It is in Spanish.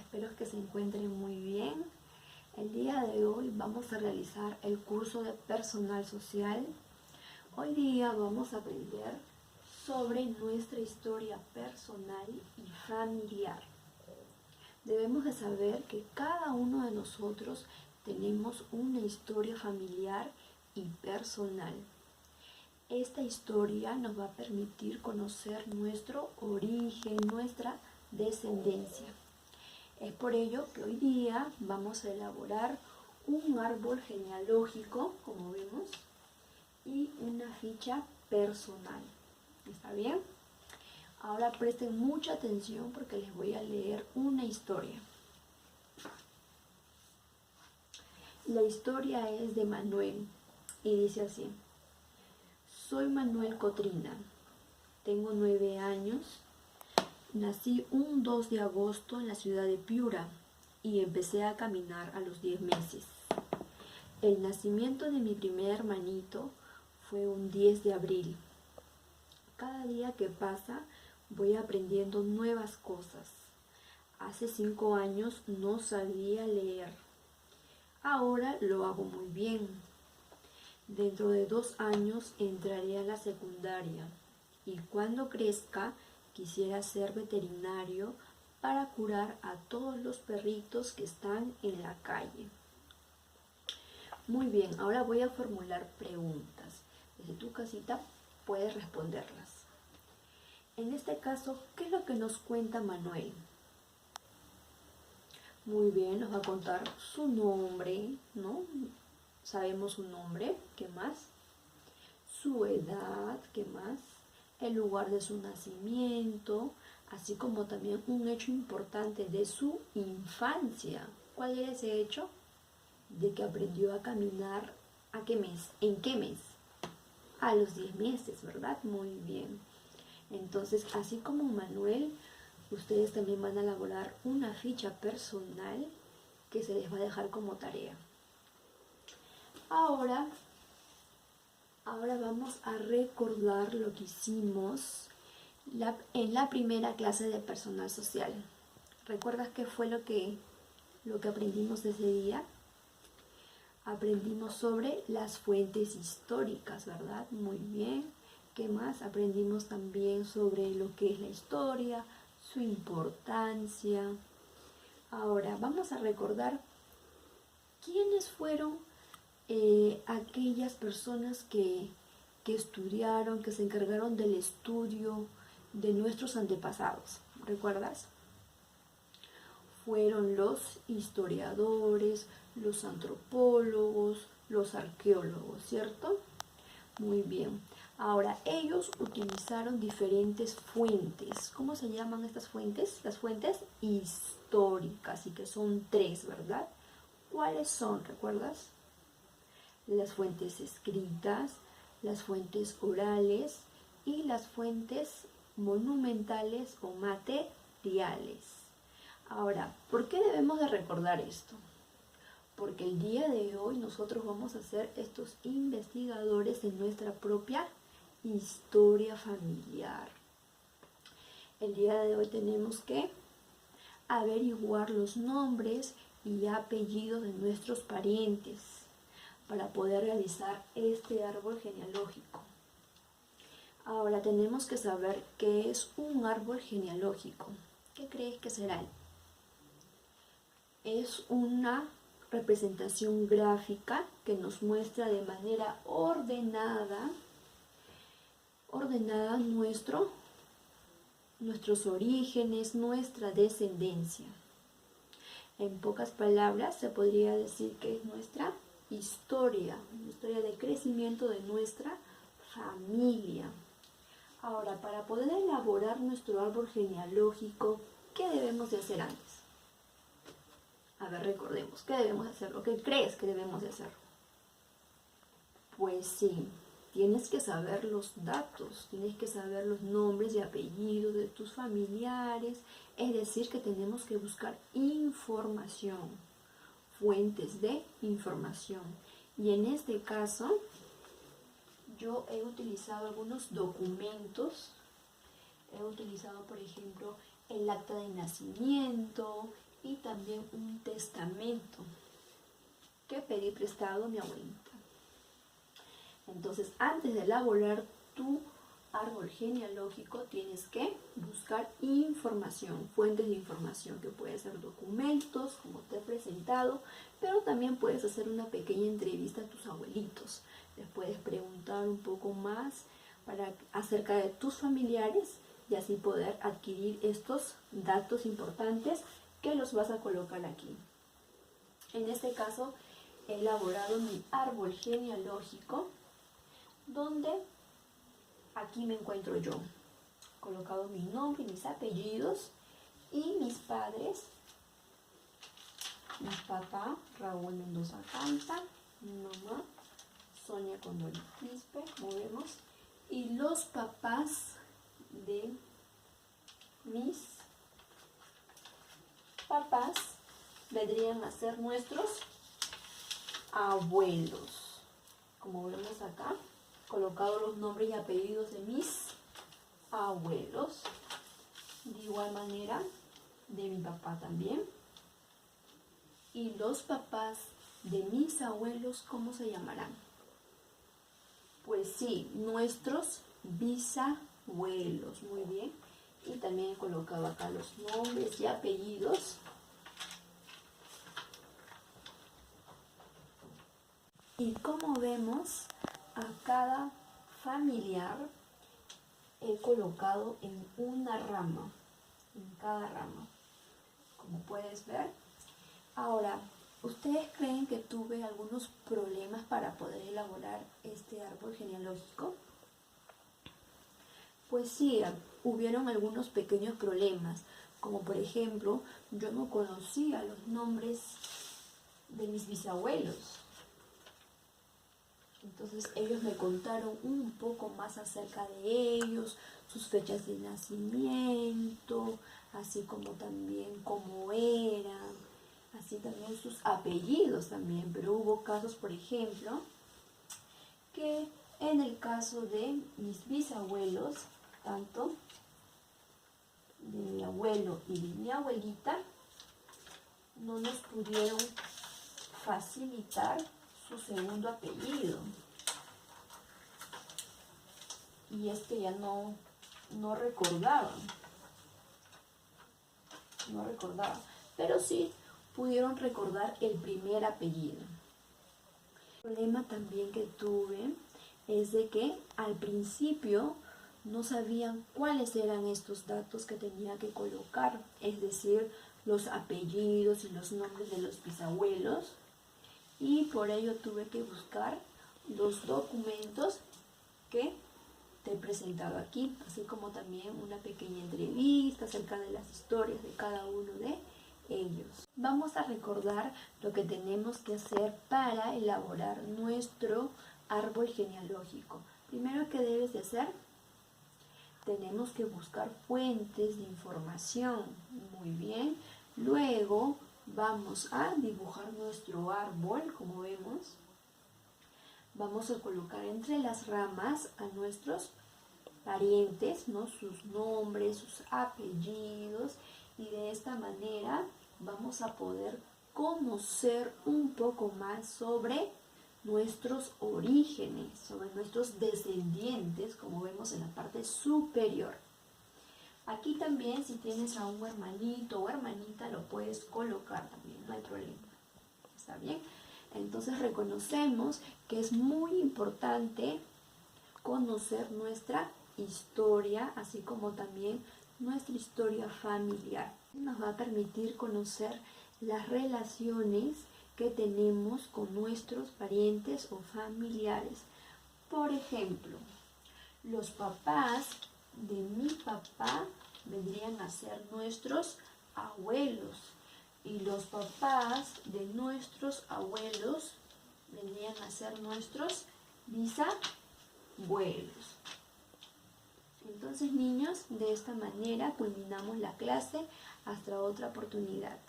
espero que se encuentren muy bien. El día de hoy vamos a realizar el curso de personal social. Hoy día vamos a aprender sobre nuestra historia personal y familiar. Debemos de saber que cada uno de nosotros tenemos una historia familiar y personal. Esta historia nos va a permitir conocer nuestro origen, nuestra descendencia. Es por ello que hoy día vamos a elaborar un árbol genealógico, como vemos, y una ficha personal. ¿Está bien? Ahora presten mucha atención porque les voy a leer una historia. La historia es de Manuel y dice así: soy Manuel Cotrina, tengo 9 años, nací un 2 de agosto en la ciudad de Piura y empecé a caminar a los 10 meses. El nacimiento de mi primer hermanito fue un 10 de abril. Cada día que pasa voy aprendiendo nuevas cosas. Hace 5 años no sabía leer. Ahora lo hago muy bien. Dentro de 2 años entraré a la secundaria y cuando crezca quisiera ser veterinario para curar a todos los perritos que están en la calle. Muy bien, ahora voy a formular preguntas. Desde tu casita puedes responderlas. En este caso, ¿qué es lo que nos cuenta Manuel? Muy bien, nos va a contar su nombre, ¿no? Sabemos su nombre, ¿qué más? Su edad, ¿qué más? El lugar de su nacimiento, así como también un hecho importante de su infancia. ¿Cuál era ese hecho? De que aprendió a caminar, ¿a qué mes? ¿En qué mes? A los 10 meses, ¿verdad? Muy bien. Entonces, así como Manuel, ustedes también van a elaborar una ficha personal que se les va a dejar como tarea. Ahora vamos a recordar lo que hicimos en la primera clase de personal social. ¿Recuerdas qué fue lo que aprendimos ese día? Aprendimos sobre las fuentes históricas, ¿verdad? Muy bien. ¿Qué más? Aprendimos también sobre lo que es la historia, su importancia. Ahora vamos a recordar quiénes fueron aquellas personas que estudiaron, que se encargaron del estudio de nuestros antepasados. ¿Recuerdas? Fueron los historiadores, los antropólogos, los arqueólogos, ¿cierto? Muy bien. Ahora, ellos utilizaron diferentes fuentes. ¿Cómo se llaman estas fuentes? Las fuentes históricas, y que son 3, ¿verdad? ¿Cuáles son? ¿Recuerdas? Las fuentes escritas, las fuentes orales y las fuentes monumentales o materiales. Ahora, ¿por qué debemos de recordar esto? Porque el día de hoy nosotros vamos a ser estos investigadores de nuestra propia historia familiar. El día de hoy tenemos que averiguar los nombres y apellidos de nuestros parientes para poder realizar este árbol genealógico. Ahora tenemos que saber qué es un árbol genealógico. ¿Qué crees que será? Es una representación gráfica que nos muestra de manera ordenada nuestros orígenes, nuestra descendencia. En pocas palabras se podría decir que es nuestra historia de crecimiento de nuestra familia. Ahora, para poder elaborar nuestro árbol genealógico, ¿qué debemos de hacer antes? A ver, recordemos, ¿qué debemos de hacer? ¿O qué crees que debemos de hacer? Pues sí, tienes que saber los datos, tienes que saber los nombres y apellidos de tus familiares, es decir, que tenemos que buscar información, fuentes de información. Y en este caso, yo he utilizado algunos documentos, he utilizado, por ejemplo, el acta de nacimiento y también un testamento que pedí prestado a mi abuelita. Entonces, antes de elaborar tu árbol genealógico, tienes que buscar información, fuentes de información, que pueden ser documentos, como te he presentado, pero también puedes hacer una pequeña entrevista a tus abuelitos. Les puedes preguntar un poco más acerca de tus familiares y así poder adquirir estos datos importantes que los vas a colocar aquí. En este caso, he elaborado mi árbol genealógico, donde aquí me encuentro yo. He colocado mi nombre, mis apellidos y mis padres. Mi papá, Raúl Mendoza Canta, mi mamá, Sonia Condori Quispe, como vemos, y los papás de mis papás vendrían a ser nuestros abuelos. Como vemos acá, colocado los nombres y apellidos de mis abuelos. De igual manera, de mi papá también. Y los papás de mis abuelos, ¿cómo se llamarán? Pues sí, nuestros bisabuelos. Muy bien. Y también he colocado acá los nombres y apellidos. Y como vemos, a cada familiar he colocado en una rama, en cada rama, como puedes ver. Ahora, ¿ustedes creen que tuve algunos problemas para poder elaborar este árbol genealógico? Pues sí, hubieron algunos pequeños problemas, como por ejemplo, yo no conocía los nombres de mis bisabuelos. Entonces ellos me contaron un poco más acerca de ellos, sus fechas de nacimiento, así como también cómo eran, así también sus apellidos también. Pero hubo casos, por ejemplo, que en el caso de mis bisabuelos, tanto de mi abuelo y de mi abuelita, no nos pudieron facilitar su segundo apellido. Y es que ya no recordaban. No recordaban. Pero sí pudieron recordar el primer apellido. El problema también que tuve es de que al principio no sabían cuáles eran estos datos que tenía que colocar. Es decir, los apellidos y los nombres de los bisabuelos. Y por ello tuve que buscar los documentos que te he presentado aquí, así como también una pequeña entrevista acerca de las historias de cada uno de ellos. Vamos a recordar lo que tenemos que hacer para elaborar nuestro árbol genealógico. Primero, ¿qué debes de hacer? Tenemos que buscar fuentes de información. Muy bien. Luego vamos a dibujar nuestro árbol, como vemos. Vamos a colocar entre las ramas a nuestros parientes, ¿no? Sus nombres, sus apellidos, y de esta manera vamos a poder conocer un poco más sobre nuestros orígenes, sobre nuestros descendientes, como vemos en la parte superior. Aquí también, si tienes a un hermanito o hermanita, lo puedes colocar también, no hay problema. ¿Está bien? Entonces reconocemos que es muy importante conocer nuestra historia, así como también nuestra historia familiar. Nos va a permitir conocer las relaciones que tenemos con nuestros parientes o familiares. Por ejemplo, los papás de mi papá vendrían a ser nuestros abuelos, y los papás de nuestros abuelos vendrían a ser nuestros bisabuelos. Entonces, niños, de esta manera culminamos la clase. Hasta otra oportunidad.